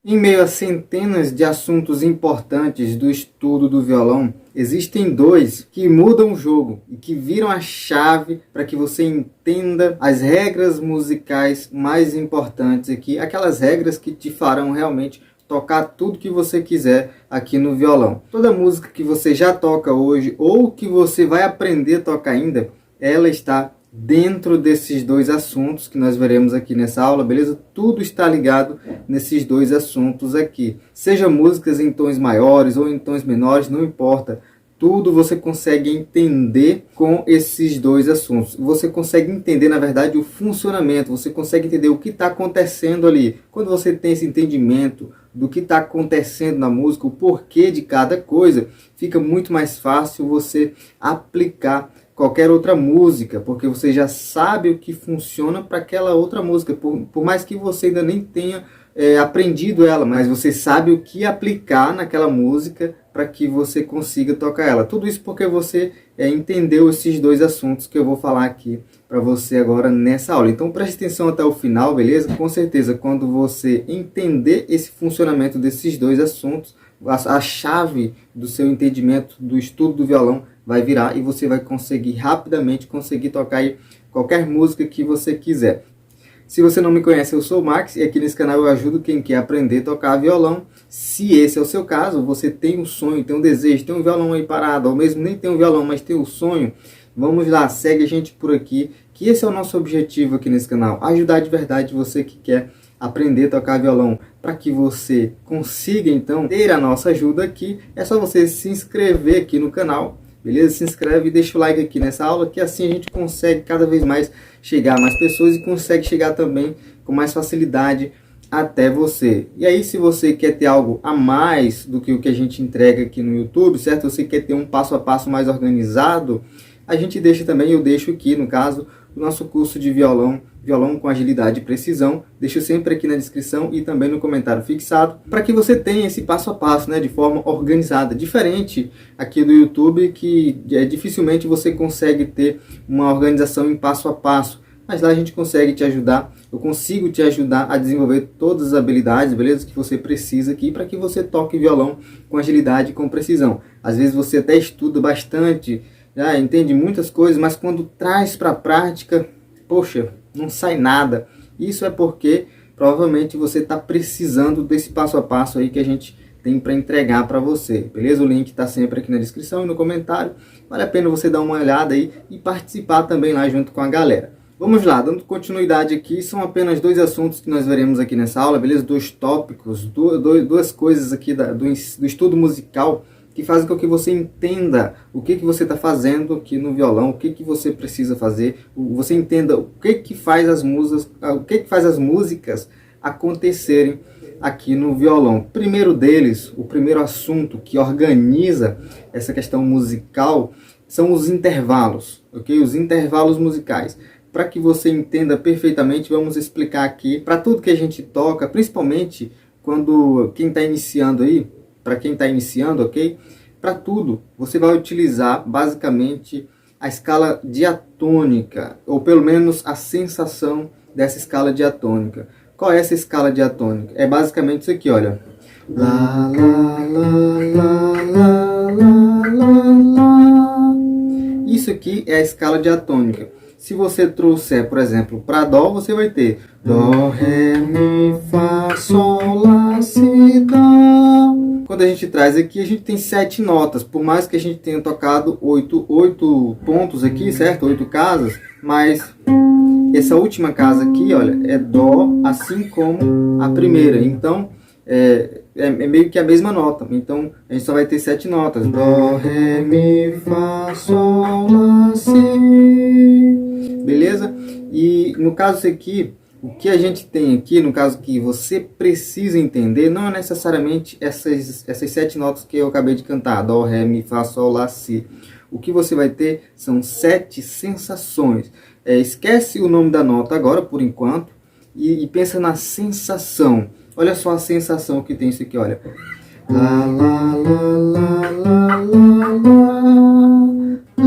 Em meio a centenas de assuntos importantes do estudo do violão, existem dois que mudam o jogo e que viram a chave para que você entenda as regras musicais mais importantes aqui, aquelas regras que te farão realmente tocar tudo que você quiser aqui no violão. Toda música que você já toca hoje ou que você vai aprender a tocar ainda, ela está dentro desses dois assuntos que nós veremos aqui nessa aula, beleza? Tudo está ligado nesses dois assuntos aqui. Seja músicas em tons maiores ou em tons menores, não importa. Tudo você consegue entender com esses dois assuntos. Você consegue entender, na verdade, o funcionamento. Você consegue entender o que está acontecendo ali. Quando você tem esse entendimento do que está acontecendo na música, o porquê de cada coisa, fica muito mais fácil você aplicar qualquer outra música, porque você já sabe o que funciona para aquela outra música, por mais que você ainda nem tenha aprendido ela, mas você sabe o que aplicar naquela música para que você consiga tocar ela. Tudo isso porque você entendeu esses dois assuntos que eu vou falar aqui para você agora nessa aula. Então preste atenção até o final, beleza? Com certeza, quando você entender esse funcionamento desses dois assuntos, a chave do seu entendimento do estudo do violão vai virar e você vai conseguir rapidamente tocar aí qualquer música que você quiser. Se você não me conhece, eu sou o Max e aqui nesse canal eu ajudo quem quer aprender a tocar violão. Se esse é o seu caso, você tem um sonho, tem um desejo, tem um violão aí parado, ou mesmo nem tem um violão, mas tem um sonho, vamos lá, segue a gente por aqui, que esse é o nosso objetivo aqui nesse canal, ajudar de verdade você que quer aprender a tocar violão, para que você consiga então ter a nossa ajuda aqui. É só você se inscrever aqui no canal, beleza? Se inscreve e deixa o like aqui nessa aula, que assim a gente consegue cada vez mais chegar a mais pessoas e consegue chegar também com mais facilidade até você. E aí, se você quer ter algo a mais do que o que a gente entrega aqui no YouTube, certo? Você quer ter um passo a passo mais organizado, a gente deixa também, eu deixo aqui no caso, o nosso curso de violão com agilidade e precisão, deixo sempre aqui na descrição e também no comentário fixado, para que você tenha esse passo a passo, né, de forma organizada, diferente aqui do YouTube, que dificilmente você consegue ter uma organização em passo a passo, mas lá a gente consegue te ajudar, eu consigo te ajudar a desenvolver todas as habilidades, beleza, que você precisa aqui para que você toque violão com agilidade e com precisão. Às vezes você até estuda bastante, já entende muitas coisas, mas quando traz para a prática, poxa, não sai nada. Isso é porque provavelmente você está precisando desse passo a passo aí que a gente tem para entregar para você, beleza? O link está sempre aqui na descrição e no comentário. Vale a pena você dar uma olhada aí e participar também lá junto com a galera. Vamos lá, dando continuidade aqui, são apenas dois assuntos que nós veremos aqui nessa aula, beleza? Dois tópicos, duas coisas aqui do estudo musical que fazem com que você entenda o que você está fazendo aqui no violão, o que você precisa fazer, você entenda o que faz as músicas acontecerem aqui no violão. Primeiro deles, o primeiro assunto que organiza essa questão musical são os intervalos, ok? Os intervalos musicais. Para que você entenda perfeitamente, vamos explicar aqui para tudo que a gente toca, principalmente quando quem está iniciando aí, para quem está iniciando, ok? Para tudo, você vai utilizar basicamente a escala diatônica, ou pelo menos a sensação dessa escala diatônica. Qual é essa escala diatônica? É basicamente isso aqui, olha. Lá, lá, lá, lá, lá, lá, lá, lá. Isso aqui é a escala diatônica. Se você trouxer, por exemplo, para Dó, você vai ter Dó, Ré, Mi, Fá, Sol, Lá, Si, Dó. Quando a gente traz aqui, a gente tem 7 notas. Por mais que a gente tenha tocado 8 pontos aqui, certo? 8 casas, mas essa última casa aqui, olha, é Dó, assim como a primeira. Então, é meio que a mesma nota. Então, a gente só vai ter 7 notas. Dó, Ré, Mi, Fá, Sol, Lá, Si. Beleza? E no caso aqui, o que a gente tem aqui, no caso que você precisa entender, não é necessariamente essas 7 notas que eu acabei de cantar. Dó, Ré, Mi, Fá, Sol, Lá, Si. O que você vai ter são 7 sensações. Esquece o nome da nota agora, por enquanto, e pensa na sensação. Olha só a sensação que tem isso aqui, olha. Lá, lá, lá, lá, lá, lá,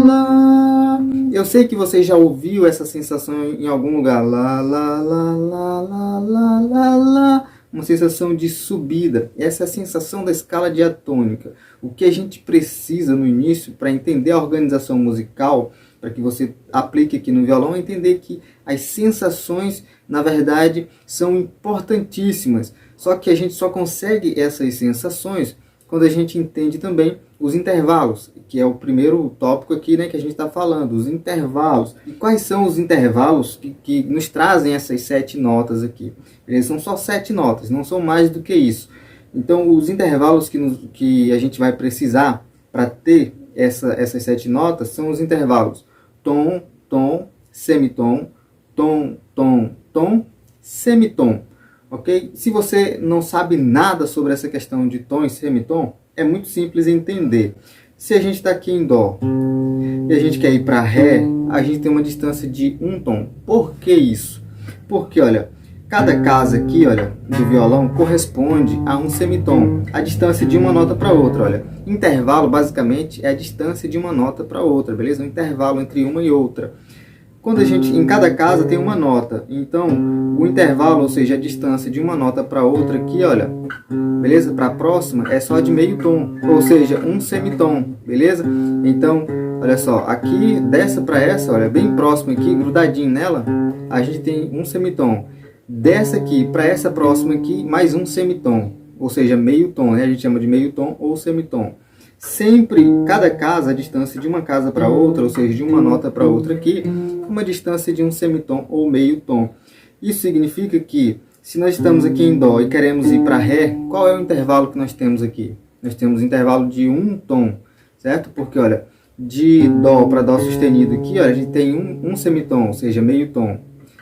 lá. Eu sei que você já ouviu essa sensação em algum lugar. Lá, lá, lá, lá, lá, lá, lá, lá. uma sensação de subida. Essa é a sensação da escala diatônica. O que a gente precisa no início para entender a organização musical, para que você aplique aqui no violão, é entender que as sensações, na verdade, são importantíssimas. Só que a gente só consegue essas sensações quando a gente entende também os intervalos, que é o primeiro tópico aqui, né, que a gente está falando, os intervalos. E quais são os intervalos que nos trazem essas 7 notas aqui? Eles são só 7 notas, não são mais do que isso. Então, os intervalos que a gente vai precisar para ter essas 7 notas são os intervalos tom, tom, semitom, tom, tom, tom, semitom. Ok? Se você não sabe nada sobre essa questão de tom e semitom, é muito simples entender. Se a gente está aqui em dó e a gente quer ir para ré, a gente tem uma distância de um tom. Por que isso? Porque, olha, cada casa aqui, olha, do violão corresponde a um semitom, a distância de uma nota para outra, olha. Intervalo, basicamente, é a distância de uma nota para outra, beleza? Um intervalo entre uma e outra. Quando a gente, em cada casa tem uma nota, então o intervalo, ou seja, a distância de uma nota para outra aqui, olha, beleza? Para a próxima é só de meio tom, ou seja, um semitom, beleza? Então, olha só, aqui dessa para essa, olha, bem próximo aqui, grudadinho nela, a gente tem um semitom. Dessa aqui para essa próxima aqui, mais um semitom, ou seja, meio tom, né? A gente chama de meio tom ou semitom. Sempre, cada casa, a distância de uma casa para outra, ou seja, de uma nota para outra aqui, uma distância de um semitom ou meio tom. Isso significa que, se nós estamos aqui em dó e queremos ir para ré, qual é o intervalo que nós temos aqui? Nós temos um intervalo de um tom, certo? Porque, olha, de dó para dó sustenido aqui, olha, a gente tem um semitom, ou seja, meio tom.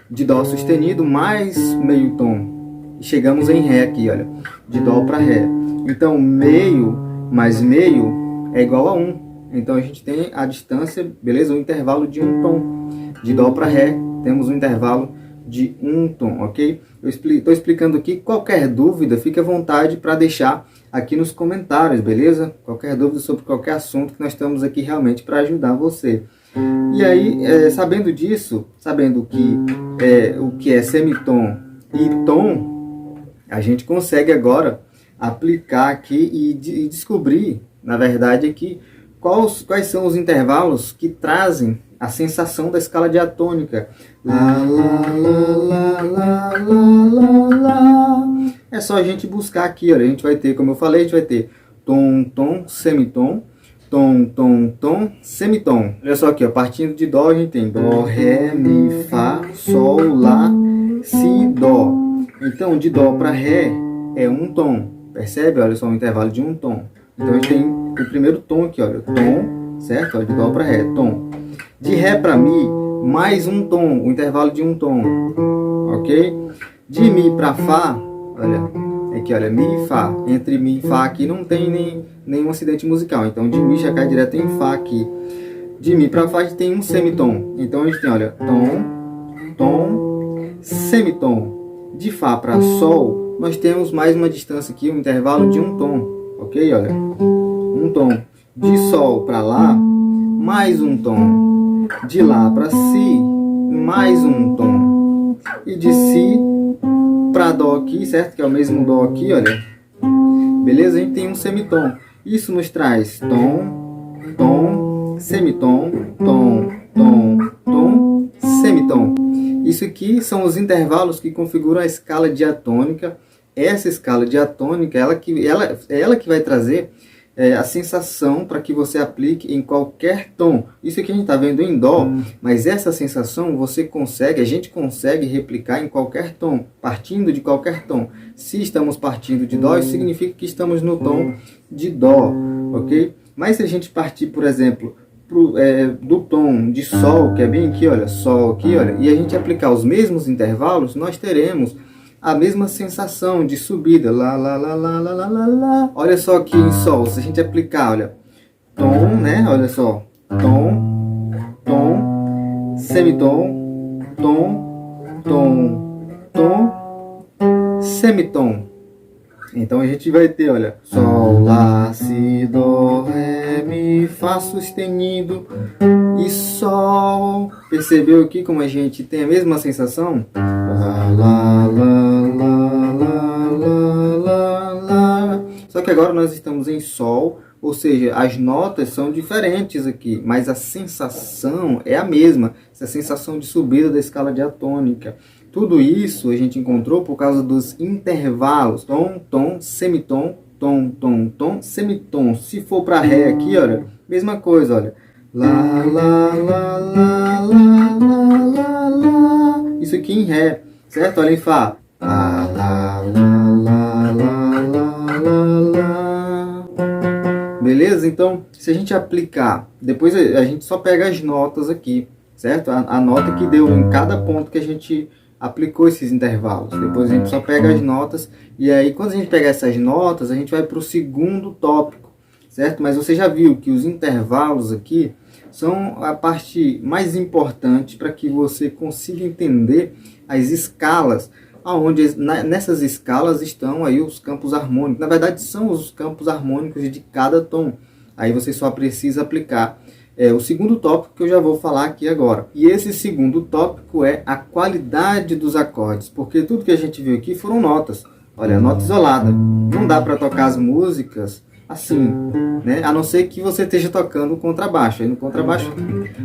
De dó sustenido mais meio tom. E chegamos em ré aqui, olha, de dó para ré. Então, meio mais meio é igual a 1. Então a gente tem a distância, beleza? Um intervalo de um tom. De dó para ré temos um intervalo de um tom, ok? Eu estou explicando aqui. Qualquer dúvida, fique à vontade para deixar aqui nos comentários, beleza? Qualquer dúvida sobre qualquer assunto, que nós estamos aqui realmente para ajudar você. E aí, sabendo disso, sabendo que o que é semitom e tom, a gente consegue agora aplicar aqui e descobrir, na verdade, aqui quais são os intervalos que trazem a sensação da escala diatônica. Lá, lá, lá, lá, lá, lá, lá. É só a gente buscar aqui, olha, a gente vai ter, como eu falei, a gente vai ter tom, tom, semitom, tom, tom, tom, semitom. Olha só aqui, ó, partindo de dó, a gente tem dó, ré, mi, fá, sol, lá, si, dó. Então, de dó para ré é um tom. Percebe? Olha só, um intervalo de um tom. Então, a gente tem o primeiro tom aqui, olha, tom, certo? Olha, de dó para ré, tom. De ré para mi, mais um tom, o intervalo de um tom, ok? De mi para fá, olha, aqui, olha, mi e fá. Entre mi e fá aqui não tem nenhum acidente musical. Então, de mi já cai direto em fá aqui. De mi para fá, a gente tem um semitom. Então, a gente tem, olha, tom, tom, semitom. De fá para sol, nós temos mais uma distância aqui, um intervalo de um tom, ok? Olha, um tom. De sol para lá, mais um tom. De lá para si, mais um tom. E de si para dó aqui, certo? Que é o mesmo dó aqui, olha. Beleza? A gente tem um semitom. Isso nos traz tom, tom, semitom, tom, tom, tom, semitom. Isso aqui são os intervalos que configuram a escala diatônica. Essa escala diatônica, ela que vai trazer a sensação para que você aplique em qualquer tom. Isso aqui a gente está vendo em dó, mas essa sensação a gente consegue replicar em qualquer tom, partindo de qualquer tom. Se estamos partindo de dó, isso significa que estamos no tom de dó, ok? Mas se a gente partir, por exemplo, do tom de sol, que é bem aqui, olha, sol aqui, olha, e a gente aplicar os mesmos intervalos, nós teremos a mesma sensação de subida. Lá, lá, lá, lá, lá, lá, lá, lá. Olha só aqui em sol, se a gente aplicar, olha, tom, né? Olha só, tom, tom, semitom, tom, tom, tom, semitom. Então a gente vai ter, olha, sol, lá, si, dó, ré, mi, fá sustenido e sol. Percebeu aqui como a gente tem a mesma sensação? Lá, lá, lá, lá, lá, lá, Só que agora nós estamos em Sol, ou seja, as notas são diferentes aqui, mas a sensação é a mesma, essa sensação de subida da escala diatônica. Tudo isso a gente encontrou por causa dos intervalos, tom, tom, semitom, tom, tom, tom, semitom. Se for para Ré aqui, olha, mesma coisa, olha. Lá, lá, lá, lá, lá, lá, lá, lá. Isso aqui em Ré, certo? Olha em Fá. Lá, lá, lá, lá, lá, lá, lá, lá. Beleza? Então, se a gente aplicar, depois a gente só pega as notas aqui, certo? A nota que deu em cada ponto que a gente aplicou esses intervalos. Depois a gente só pega as notas, e aí quando a gente pegar essas notas, a gente vai para o segundo tópico, certo? Mas você já viu que os intervalos aqui são a parte mais importante para que você consiga entender as escalas, aonde nessas escalas estão aí os campos harmônicos. Na verdade, são os campos harmônicos de cada tom. Aí você só precisa aplicar o segundo tópico que eu já vou falar aqui agora. E esse segundo tópico é a qualidade dos acordes, porque tudo que a gente viu aqui foram notas. Olha, nota isolada. Não dá para tocar as músicas assim, né? A não ser que você esteja tocando contrabaixo. Aí no contrabaixo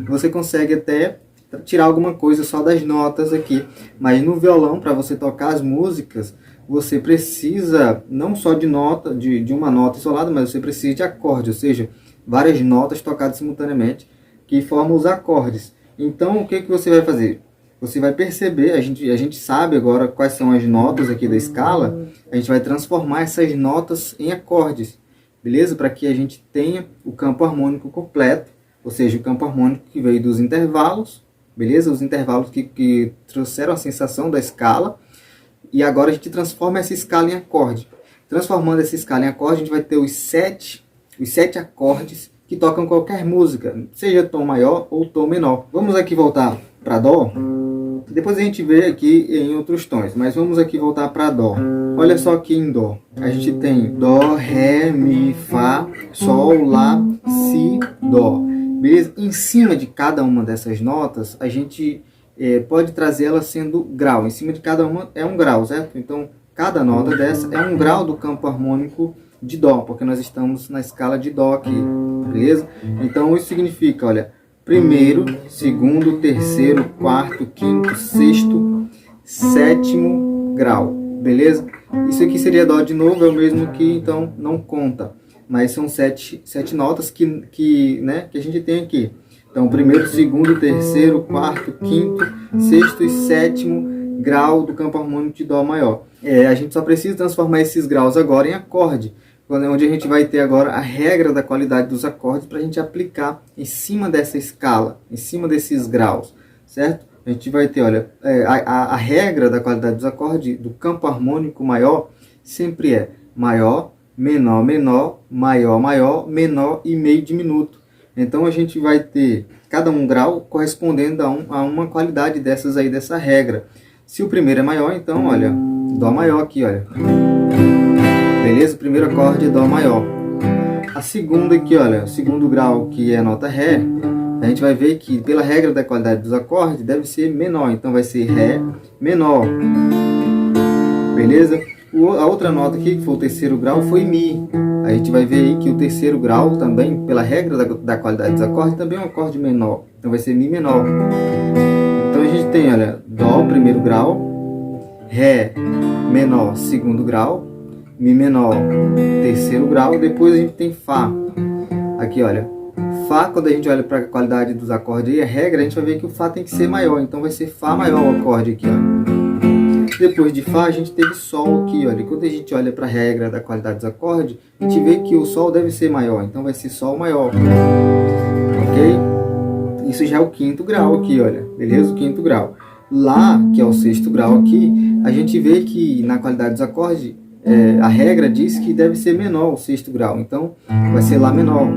você consegue até tirar alguma coisa só das notas aqui. Mas no violão, para você tocar as músicas, você precisa não só de nota, de uma nota isolada, mas você precisa de acorde, ou seja, várias notas tocadas simultaneamente que formam os acordes. Então, o que você vai fazer? Você vai perceber, a gente sabe agora quais são as notas aqui da escala, a gente vai transformar essas notas em acordes, beleza? Para que a gente tenha o campo harmônico completo, ou seja, o campo harmônico que veio dos intervalos, beleza? Os intervalos que trouxeram a sensação da escala, e agora a gente transforma essa escala em acorde. Transformando essa escala em acorde, a gente vai ter os sete acordes que tocam qualquer música, seja tom maior ou tom menor. Vamos aqui voltar para Dó. Depois a gente vê aqui em outros tons, mas vamos aqui voltar para Dó. Olha só aqui em Dó. A gente tem Dó, Ré, Mi, Fá, Sol, Lá, Si, Dó. Beleza? Em cima de cada uma dessas notas, a gente pode trazer ela sendo grau. Em cima de cada uma é um grau, certo? Então, cada nota dessa é um grau do campo harmônico de Dó, porque nós estamos na escala de Dó aqui, beleza? Então, isso significa, olha, primeiro, segundo, terceiro, quarto, quinto, sexto, sétimo grau, beleza? Isso aqui seria Dó de novo, é o mesmo que, então, não conta. Mas são sete notas que a gente tem aqui. Então, primeiro, segundo, terceiro, quarto, quinto, sexto e sétimo grau do campo harmônico de Dó maior. A gente só precisa transformar esses graus agora em acorde, onde a gente vai ter agora a regra da qualidade dos acordes para a gente aplicar em cima dessa escala, em cima desses graus, certo? A gente vai ter, olha, a regra da qualidade dos acordes do campo harmônico maior sempre é maior, menor, menor, maior, maior, menor e meio diminuto. Então a gente vai ter cada um grau correspondendo a uma qualidade dessas aí, dessa regra. Se o primeiro é maior, então, olha, Dó maior aqui, olha. Beleza? O primeiro acorde é Dó maior. A segunda aqui, olha, o segundo grau, que é a nota Ré, a gente vai ver que, pela regra da qualidade dos acordes, deve ser menor. Então vai ser Ré menor. Beleza? A outra nota aqui, que foi o terceiro grau, foi Mi. A gente vai ver aí que o terceiro grau também, pela regra da qualidade dos acordes, também é um acorde menor. Então vai ser Mi menor. Então a gente tem, olha, Dó, primeiro grau, Ré menor, segundo grau, Mi menor, terceiro grau, depois a gente tem Fá. Aqui, olha, Fá, quando a gente olha para a qualidade dos acordes e a regra, a gente vai ver que o Fá tem que ser maior. Então vai ser Fá maior o acorde aqui, ó. Depois de Fá, a gente teve Sol aqui, olha. Quando a gente olha para a regra da qualidade dos acordes, a gente vê que o Sol deve ser maior. Então vai ser Sol maior. Ok? Isso já é o quinto grau aqui, olha. Beleza? O quinto grau. Lá, que é o sexto grau aqui, a gente vê que na qualidade dos acordes, a regra diz que deve ser menor o sexto grau. Então vai ser Lá menor.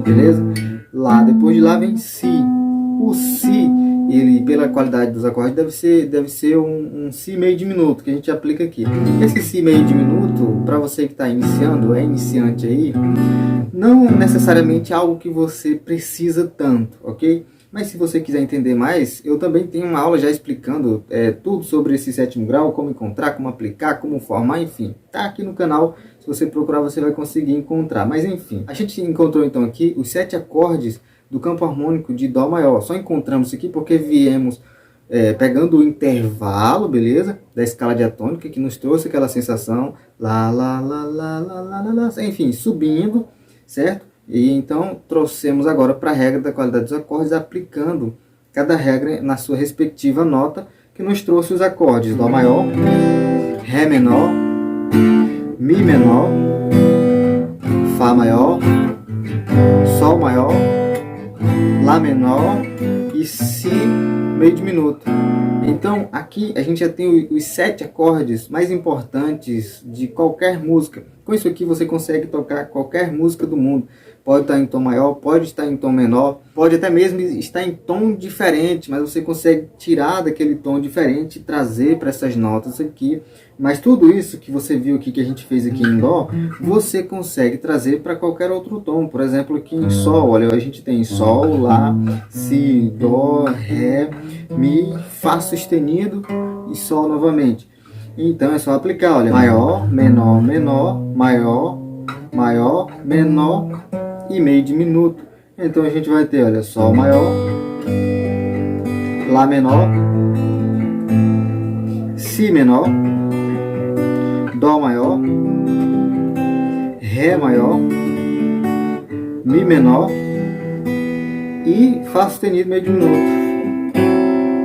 Beleza? Lá, depois de Lá vem Si. O Si, ele, pela qualidade dos acordes, deve ser um Si meio diminuto, que a gente aplica aqui. Esse Si meio diminuto, para você que está iniciando, iniciante aí, não necessariamente é algo que você precisa tanto, ok? Mas se você quiser entender mais, eu também tenho uma aula já explicando tudo sobre esse sétimo grau, como encontrar, como aplicar, como formar, enfim. Tá aqui no canal, se você procurar você vai conseguir encontrar. Mas enfim, a gente encontrou então aqui os 7 acordes do campo harmônico de Dó maior. Só encontramos isso aqui porque viemos pegando o intervalo, beleza? Da escala diatônica, que nos trouxe aquela sensação, lá, lá, lá, lá, lá, lá, lá, lá, enfim, subindo, certo? E então trouxemos agora para a regra da qualidade dos acordes, aplicando cada regra na sua respectiva nota, que nos trouxe os acordes Dó maior, Ré menor, Mi menor, Fá maior, Sol maior, Lá menor e Si meio diminuto. Então aqui a gente já tem os 7 acordes mais importantes de qualquer música. Com isso aqui você consegue tocar qualquer música do mundo. Pode estar em tom maior, pode estar em tom menor, pode até mesmo estar em tom diferente, mas você consegue tirar daquele tom diferente e trazer para essas notas aqui. Mas tudo isso que você viu aqui, que a gente fez aqui em Dó, você consegue trazer para qualquer outro tom. Por exemplo, aqui em Sol, olha, a gente tem Sol, Lá, Si, Dó, Ré, Mi, Fá sustenido e Sol novamente. Então é só aplicar, olha, maior, menor, menor, maior, maior, menor e meio diminuto. Então a gente vai ter, olha, Sol maior, Lá menor, Si menor, Dó maior, Ré maior, Mi menor e Fá sustenido meio diminuto.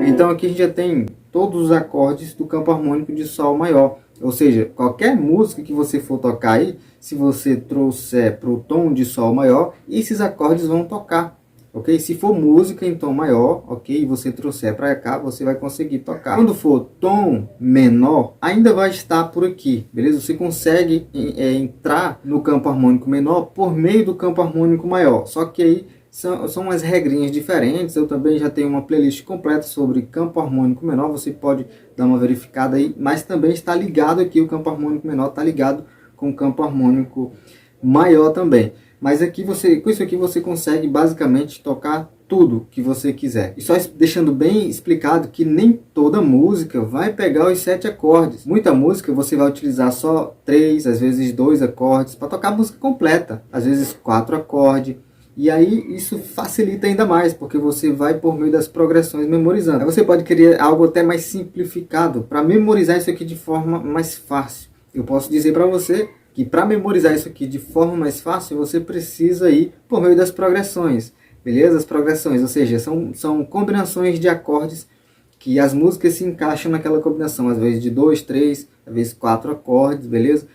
Então aqui a gente já tem todos os acordes do campo harmônico de Sol maior. Ou seja, qualquer música que você for tocar aí, se você trouxer para o tom de Sol maior, esses acordes vão tocar, ok? Se for música em tom maior, ok? E você trouxer para cá, você vai conseguir tocar. Quando for tom menor, ainda vai estar por aqui, beleza? Você consegue entrar no campo harmônico menor por meio do campo harmônico maior. Só que aí são umas regrinhas diferentes. Eu também já tenho uma playlist completa sobre campo harmônico menor, você pode dar uma verificada aí, mas também está ligado aqui, o campo harmônico menor está ligado com o campo harmônico maior também. Mas aqui com isso aqui você consegue basicamente tocar tudo que você quiser. E só deixando bem explicado que nem toda música vai pegar os 7 acordes. Muita música você vai utilizar só 3, às vezes 2 acordes, para tocar a música completa. Às vezes 4 acordes. E aí isso facilita ainda mais, porque você vai por meio das progressões memorizando. Aí você pode querer algo até mais simplificado, para memorizar isso aqui de forma mais fácil. Eu posso dizer para você que para memorizar isso aqui de forma mais fácil, você precisa ir por meio das progressões. Beleza? As progressões, ou seja, são combinações de acordes que as músicas se encaixam naquela combinação. Às vezes de 2, 3, às vezes 4 acordes, beleza?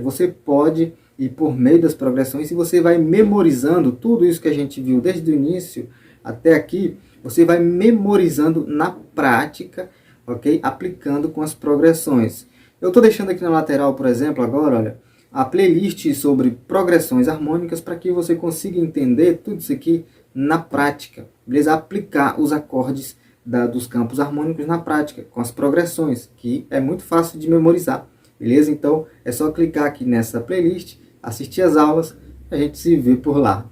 Você pode e por meio das progressões, se você vai memorizando tudo isso que a gente viu desde o início até aqui, você vai memorizando na prática, ok? Aplicando com as progressões. Eu estou deixando aqui na lateral, por exemplo, agora, olha, a playlist sobre progressões harmônicas para que você consiga entender tudo isso aqui na prática, beleza? Aplicar os acordes dos campos harmônicos na prática, com as progressões, que é muito fácil de memorizar, beleza? Então é só clicar aqui nessa playlist, assistir as aulas, a gente se vê por lá.